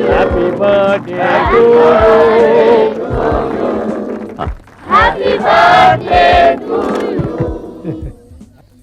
Happy birthday to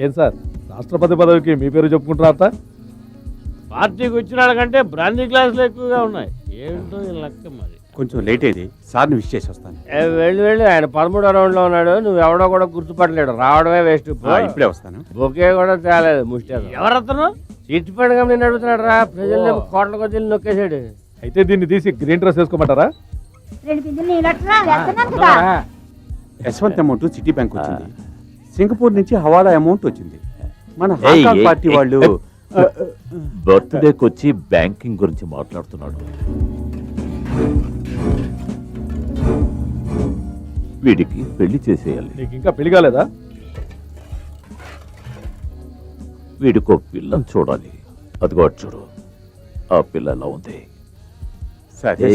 ఏం sir రాష్ట్రపతి పదవికి మీ పేరు చెప్పుకుంటారా? పార్టీకి వచ్చినాడు కంటే బ్రాందీ గ్లాసులు ఎక్కువగా ఉన్నాయి. ఏంటో ఈ లెక్క మరి. కొంచెం లేట్ అయింది, సార్ని విష్ చేసి వస్తాను. వెళ్ళి ఆయన 13వ రౌండ్ లో ఉన్నాడు. నువ్వు ఎవడో కూడా గుర్తుపట్టలేడు. రావడమే వేస్ట్. ఇప్పుడే వస్తాను. బొకే కూడా తేలేదు. ముష్టి ఎవరతను చిట్టి పండుగ నేను అడుగుతున్నాడు రా. ప్రజల్లో కోట్ల కొద్ది నొక్కేసాడు. అయితే దీన్ని తీసి గ్రీన్ డ్రెస్ వేసుకోమంటారా? యశ్వంత్ అమౌంట్ సిటీ బ్యాంక్ వచ్చింది. సింగపూర్ నుంచి హవాలా అమౌంట్ వచ్చింది. మన హాంకాంగ్ పార్టీ వాళ్ళు బర్త్డేకి వచ్చి బ్యాంకింగ్ గురించి మాట్లాడుతున్నాడు. వీడికి పెళ్లి చేసేయాలి. నీకు ఇంకా పెళ్లి కాలేదా? వీడికో పిల్లని చూడాలి. అదిగో చూడు, ఆ పిల్ల ఎలా ఉంది. సరే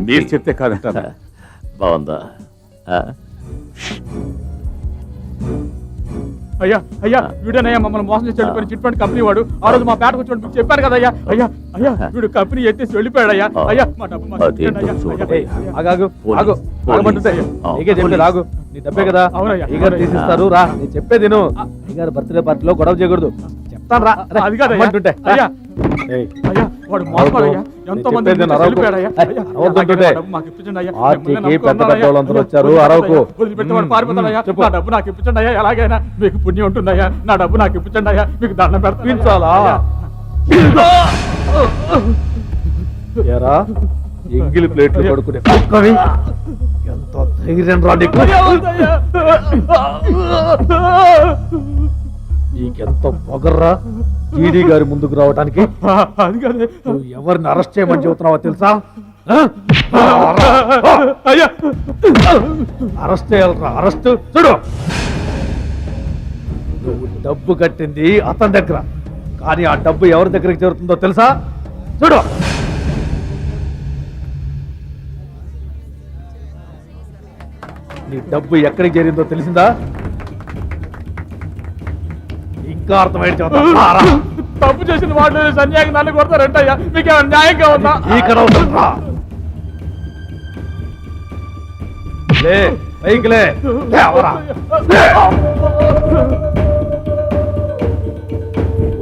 మీరు చెప్తే కాదంటారా? బాగుందా? అయ్యా అయ్యా వీడేనయ్యా మమ్మల్ని మోసం చేసి వెళ్ళిపోయిన చిట్ ఫండ్ కంపెనీ వాడు. ఆ రోజు మా పేటకు వచ్చి మీకు చెప్పాను కదా అయ్యా. అయ్యా అయ్యా వీడు కంపెనీ ఎత్తేసి వెళ్ళిపోయాడు అయ్యా. అయ్యా మా డబ్బు రాగు, నీ డబ్బే కదా. ఈగారు తీసిస్తారు రా. నేను చెప్పేది ఈగారు బర్త్డే పార్టీలో గొడవ చేయకూడదు. చెప్తాను రా. అది కాదు అయ్యా. అయ్యా వాడు మోసపోయాడయ్యా. ఎంతో మంది వచ్చారు. అరవకు వదిలిపెట్టేవాడు పారిపోతాడయ్యా. నా డబ్బు నాకు ఇప్పించండి అయ్యా. ఎలాగైనా మీకు పుణ్యం ఉంటుందయ్యా. నా డబ్బు నాకు ఇప్పించండి అయ్యా. మీకు దండం పెడతాలా? ఎంగిలి ప్లేట్లు పడుకునే కుక్కవి. ఎంత ధైర్యం రా నీకు! నీకెంత పొగర్రా ఈడీ గారి ముందుకు రావటానికి? నువ్వు ఎవరిని అరెస్ట్ చేయమని చెబుతున్నావో తెలుసా? అరెస్ట్ చేయాలరా. అరెస్ట్ చూడు, నువ్వు డబ్బు కట్టింది అతని దగ్గర, కానీ ఆ డబ్బు ఎవరి దగ్గరికి చేరుతుందో తెలుసా? చూడు. నీ డబ్బు ఎక్కడికి చేరిందో తెలిసిందా? ఇంకా అర్థమైంది చెబుతా. తప్పు చేసిన వాళ్ళు సన్యాసి నన్ను కొడతారంటయ్యా. మీకేమైనా న్యాయంగా ఉందా? ఇక్కడ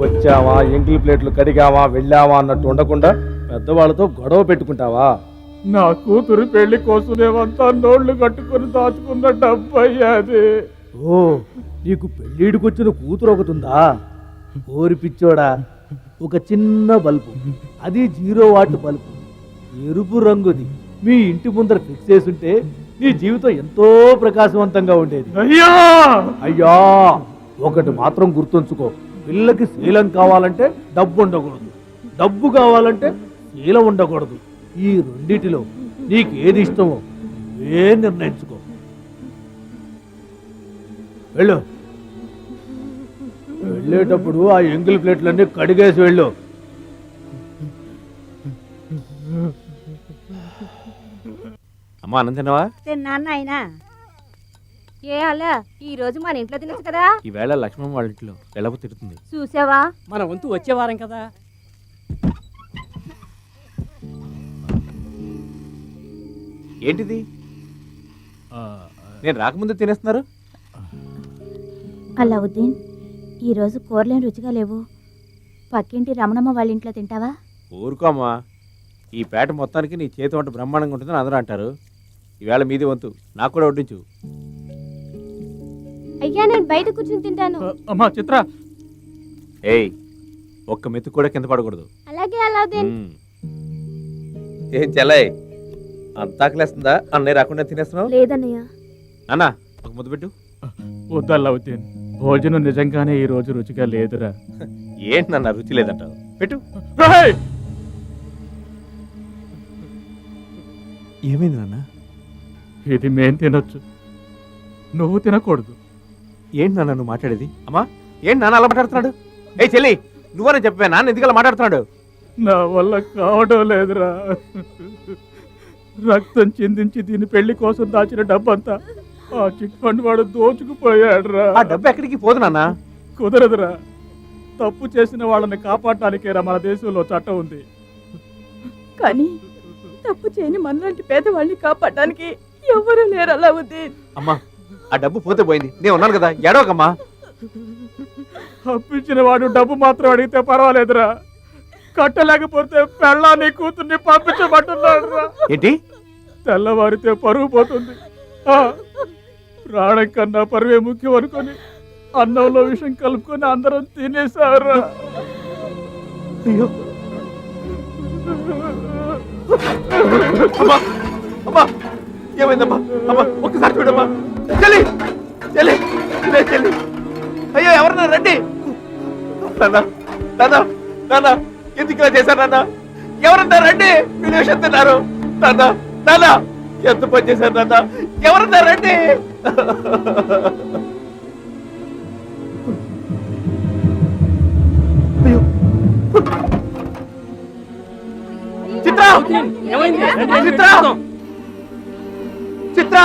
వచ్చావా, ఎంగిల్ ప్లేట్లు కడిగావా, వెళ్ళావా అన్నట్టు ఉండకుండా పెద్దవాళ్ళతో గొడవ పెట్టుకుంటావా? నా కూతురు పెళ్లి కోసమేమంతా నోళ్లు కట్టుకుని దాచుకున్న డబ్బు అయ్యాది. ఓ, నీకు పెళ్ళిడికి వచ్చిన కూతురు ఒకతుందా? ఓరి పిచ్చోడా, ఒక చిన్న బల్బు, అది 0 వాట్ బల్బు, ఎరుపు రంగుది, మీ ఇంటి ముందర ఫిక్స్ చేసుంటే నీ జీవితం ఎంతో ప్రకాశవంతంగా ఉండేది. అయ్యా అయ్యా, ఒకటి మాత్రం గుర్తుంచుకో, పిల్లకి శీలం కావాలంటే డబ్బు ఉండకూడదు, డబ్బు కావాలంటే శీలం ఉండకూడదు. ఈ రెండిటిలో నీకు ఏది ఇష్టమో ఏ నిర్ణయించుకో. వెళ్ళు. వెళ్ళేటప్పుడు ఆ ఎంగిల్ ప్లేట్లన్నీ కడిగేసి వెళ్ళు. అమ్మా అన్నం తిన్నావా? తిన్నాను ఆయన. ఏ అలా ఈ రోజు మన ఇంట్లో తినచ్చు కదా. ఈవేళ లక్ష్మణ్ వాళ్ళ ఇంట్లో ఎలాగో తిడుతుంది. చూసావా, మన వంతు వచ్చేవారం కదా. ఏంటిది? నేను రాకముందు తినేస్తున్నారు. అలావుద్దీన్, ఈరోజు కూరలేం రుచిగా లేవు. పక్కింటి రమణమ్మ వాళ్ళ ఇంట్లో తింటావా? ఊరుకోమ్మా, ఈ పేట మొత్తానికి నీ చేతి వంట బ్రహ్మాండంగా ఉంటుందని అందరూ అంటారు. ఈవేళ మీది వంతు, నాకు కూడా వడ్డించు. అయ్యా, నేను బయట కూర్చుని తింటాను. అమ్మా చిత్ర, ఏయ్, ఒక్క మెతుకు కూడా కింద పడకూడదు. అలాగే అలావుద్దీన్. ఏం చెల్లయ్, అంతా ఆకలేస్తుందా? అన్నయ్య రాకుండా తినేస్తున్నావు? లేదన్నయ్య. అన్న ఒక ముద్దు పెట్టు. వద్దల్లావుద్దీన్, భోజనం నిజంగానే ఈ రోజు రుచిగా లేదురా. ఏంటి నాన్న రుచి లేదంటావు? పెట్టు. ఏమైంది నాన్న? ఇది మేం తినొచ్చు, నువ్వు తినకూడదు. ఏంటి నాన్న నువ్వు మాట్లాడేది? అమ్మా, ఏంటి నాన్న అలా మాట్లాడుతున్నాడు? ఏ చెల్లి, నువ్వనే చెప్పా నాన్న ఎందుకు అలా మాట్లాడుతున్నాడు? నా వల్ల కావడం లేదురా. రక్తం చిందించి దీని పెళ్లి కోసం దాచిన డబ్బంతా ఆ చిట్ ఫండ్ వాడు దోచుకుపోయాడు రా. ఆ డబ్బు ఎక్కడికి పోదు నాన్న. కుదరదురా, తప్పు చేసిన వాళ్ళని కాపాడటానికేరా మన దేశంలో చట్టం ఉంది. కానీ తప్పు చేయని మనలాంటి పేదవాళ్ళని కాపాడడానికి ఎవరు లేరు అలావుద్దీన్. అమ్మా ఆ డబ్బు పోతే పోయింది, నేను ఉన్నాను కదా, ఏడవకమ్మా. అప్పించిన వాడు డబ్బు మాత్రం అడిగితే పర్వాలేదురా, కట్టలేకపోతే పెళ్ళాన్ని కూతుర్ని పంపించమంటున్నాడు. ఏంటి? తెల్లవారితే పరువు పోతుంది. ప్రాణం కన్నా పరువే ముఖ్యం అనుకొని అన్నంలో విషం కలుపుకొని అందరం తినేసారా. అయ్యో అమ్మా అమ్మా ఏమైందమ్మా? అమ్మా ఒక్కసారి చూడమ్మా. చెల్లి చెల్లి చెల్లి, అయ్యో ఎవరన్నా రండి. నాన్న నాన్న నాన్న ఎందుకు ఇలా చేశారు నాన్న? ఎవరన్నా రండి, వీళ్ళు విషయం తిన్నారు. నాన్న నాన్న ఎంత పని చేశారు నాన్న? ఎవరన్నా రండి. అయ్యో చిత్ర చిత్ర చిత్ర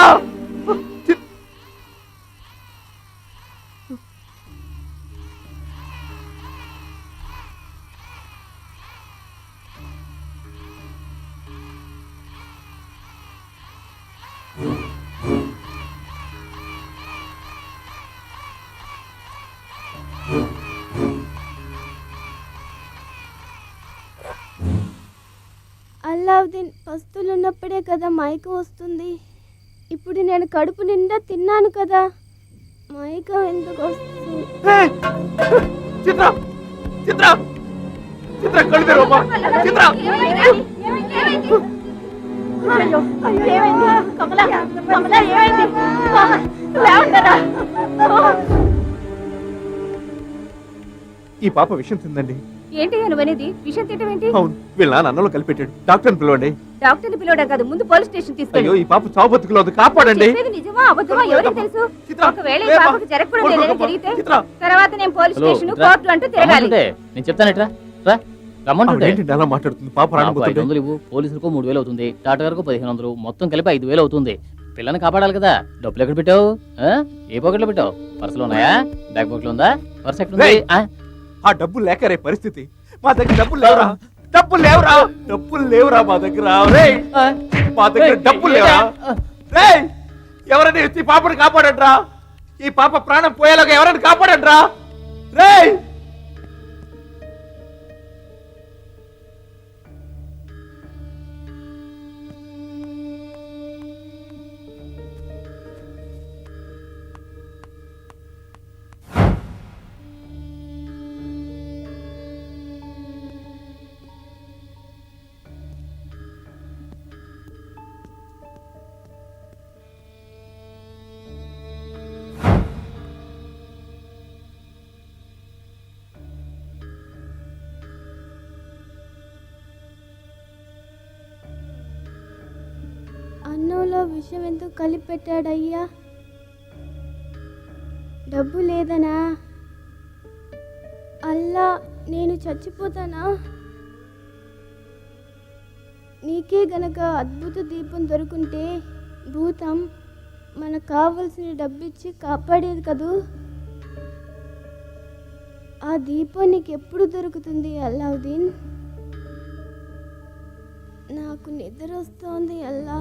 అల్లావుద్దీన్ పస్తులున్నప్పుడే కదా మైకం వస్తుంది. ఇప్పుడు నేను కడుపు నిండా తిన్నాను కదా, మైకం ఎందుకు వస్తుంది? చిత్ర చిత్ర చిత్ర కళ్ళు తెరవమ్మా. చిత్ర ఈ పాప విషయం తిందండి. ఏంటి నువ్వనేది? విషయం తింటం ఏంటి? అవును, వీళ్ళ నాన్న అన్నంలో కలిపెట్టాడు. డాక్టర్ని పిలవండి. డాక్టర్ని పిలవడం కాదు, ముందు పోలీస్ స్టేషన్ తీసుకెళ్ళి. అయ్యో ఈ పాప చావు బతుకులో ఉంది, కాపాడండి. చెప్పేది నిజమా అబద్ధమా ఎవరికి తెలుసు? చిత్ర, ఒకవేళ ఈ లేమ్మా. పాపకు జరగకూడదు ఏదైనా జరిగితే చిత్ర. తర్వాత నేను పోలీస్ హలో, స్టేషన్ చిత్ర. కోర్టు అంటూ తిరగాలి. నేను చెప్తానట్రా రా ఆవిడ రమ్మంటుంటే ఏంటండి అలా మాట్లాడుతుంది? పాప ప్రాణం నాకు పోతుంటే. 500 ఇవ్వు, పోలీసులకు 3000 అవుతుంది, డాక్టర్ గారికి 1500, మొత్తం కలిపి 5000 అవుతుంది. పిల్లని కాపాడాలి కదా. డబ్బులు ఎక్కడ పెట్టావు? ఏ పాకెట్లో పెట్టావు? పర్సులో ఉన్నాయా? బ్యాక్ పాకెట్లో ఉందా? పర్స్ ఎక్కడ ఉంది? రేయ్, ఆ డబ్బులు లేక రే పరిస్థితి. మా దగ్గర డబ్బులు లేవురా, డబ్బులు లేవురా, డబ్బులు లేవురా మా దగ్గర. రేయ్, మా దగ్గర డబ్బులు లేవురా. రేయ్, ఎవరైనా వచ్చి ఈ పాపని కాపాడండ్రా. ఈ పాప ప్రాణం పోయేలాగా ఎవరైనా కాపాడండ్రా. రేయ్ అన్నంలో విషం ఎందుకు కలిపి పెట్టాడయ్యా? డబ్బు లేదనా? అల్లా, నేను చచ్చిపోతానా? నీకే గనక అద్భుత దీపం దొరుకుంటే భూతం మనకు కావలసిన డబ్బిచ్చి కాపాడేది కదూ. ఆ దీపం నీకు ఎప్పుడు దొరుకుతుంది అల్లావుద్దీన్? నాకు నిద్ర వస్తోంది అల్లా.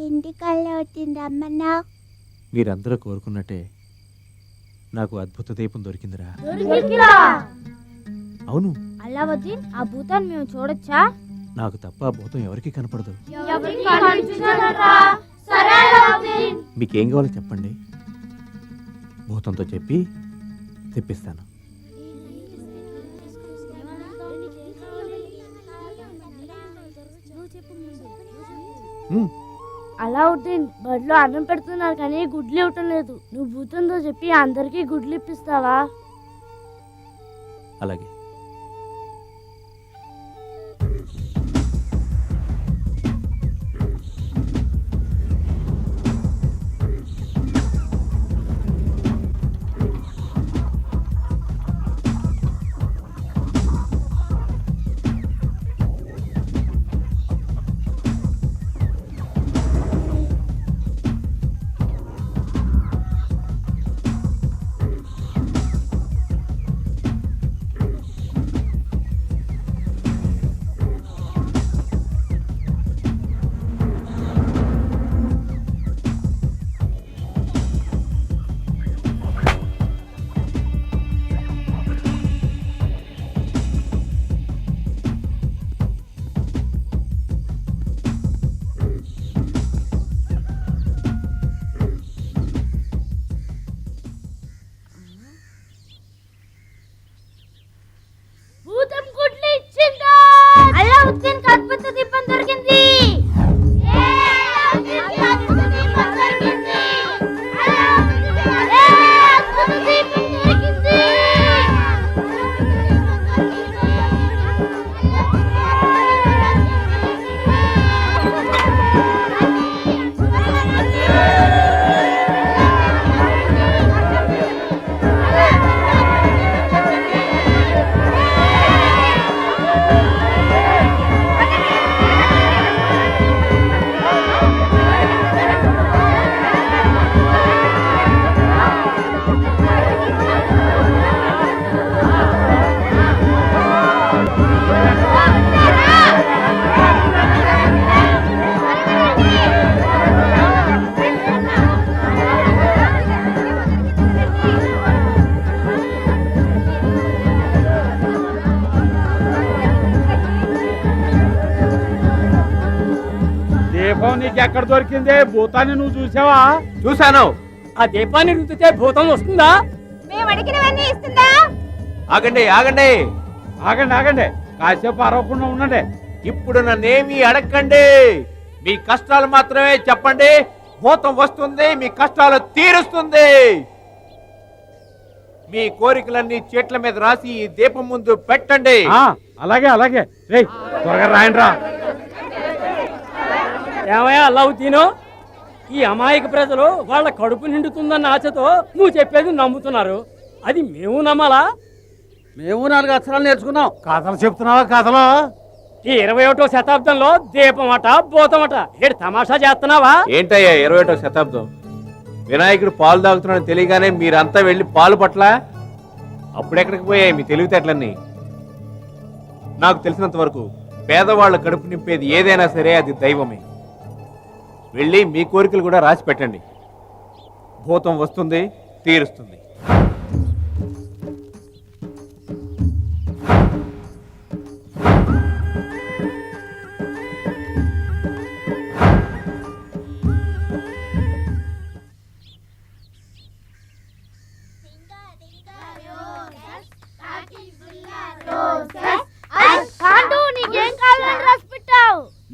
ఇంటికల్లా వచ్చింది రమ్మన్నా. మీరందరూ కోరుకున్నట్టే నాకు అద్భుత దీపం దొరికిందిరా. అవును, అలావుద్దీన్, ఆ భూతాన్ని మేము చూడొచ్చా? నాకు తప్ప ఆ భూతం ఎవరికి కనపడదు. ఎవరికి కనిపించదురా. సరే అలావుద్దీన్. మీకేం కావాలో చెప్పండి, భూతంతో చెప్పి తెప్పిస్తాను. అలావుద్దీన్, బడిలో అన్నం పెడుతున్నారు కానీ గుడ్లు ఇవ్వటం లేదు. నువ్వు భూతంతో చెప్పి అందరికీ గుడ్లు ఇప్పిస్తావా? అలాగే. భూతం గుడ్లు ఇచ్చిందా? అలావుద్దీన్ కి అద్భుత దీపం దొరికింది. అద్భుత దీపం దొరికింది. అద్భుత దీపం దొరికింది. దీపం నీకు ఎక్కడ దొరికిందే? భూతాన్ని నువ్వు చూసావా? చూశాను. ఆ దీపాన్ని రుద్దితే భూతం వస్తుందా? మేము అడిగినవన్నీ ఇస్తుందా? ఆగండి ఆగండి, ఆగండి ఆగండి, కాసేపు అరవకుండా ఉండండి. ఇప్పుడు నన్నేమీ అడగండి, మీ కష్టాలు మాత్రమే చెప్పండి. భూతం వస్తుంది, మీ కష్టాలు తీరుస్తుంది. మీ కోరికలన్నీ చెట్ల మీద రాసి ఈ దీపం ముందు పెట్టండి. అలాగే అలాగే. రేయ్, త్వరగా రాయండి. ఏమయ్యా అలావుద్దీను, ఈ అమాయక ప్రజలు వాళ్ళ కడుపు నిండుతుందన్న ఆశతో నువ్వు చెప్పేది నమ్ముతున్నారు. అది మేము నమ్మాలా? మేము 4 అక్షరాలు నేర్చుకున్నాం. కథలు చెప్తున్నావా? కథలు ఈ 21వ శతాబ్దంలో దీపం అట భూతం అట ఏడు తమాషా చేస్తున్నావా? ఏంటయ్యా 21వ శతాబ్దం? వినాయకుడు పాలు తాగుతున్నాడని తెలియగానే మీరంతా వెళ్ళి పాలు పట్ల అప్పుడెక్కడికి పోయాయి మీ తెలివితేటలన్నీ? నాకు తెలిసినంత వరకు పేదవాళ్ళ కడుపు నింపేది ఏదైనా సరే అది దైవమే. వెళ్ళి మీ కోరికలు కూడా రాసి పెట్టండి. భూతం వస్తుంది, తీరుస్తుంది.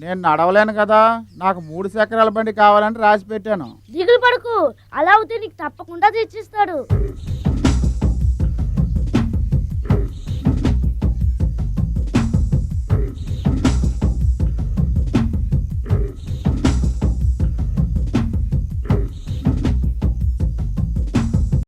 నేను నడవలేను కదా, నాకు 3 చక్రాల బండి కావాలని రాసి పెట్టాను. దిగులు పడుకు, అలావుద్దీన్ నీకు తప్పకుండా తెచ్చిస్తాడు.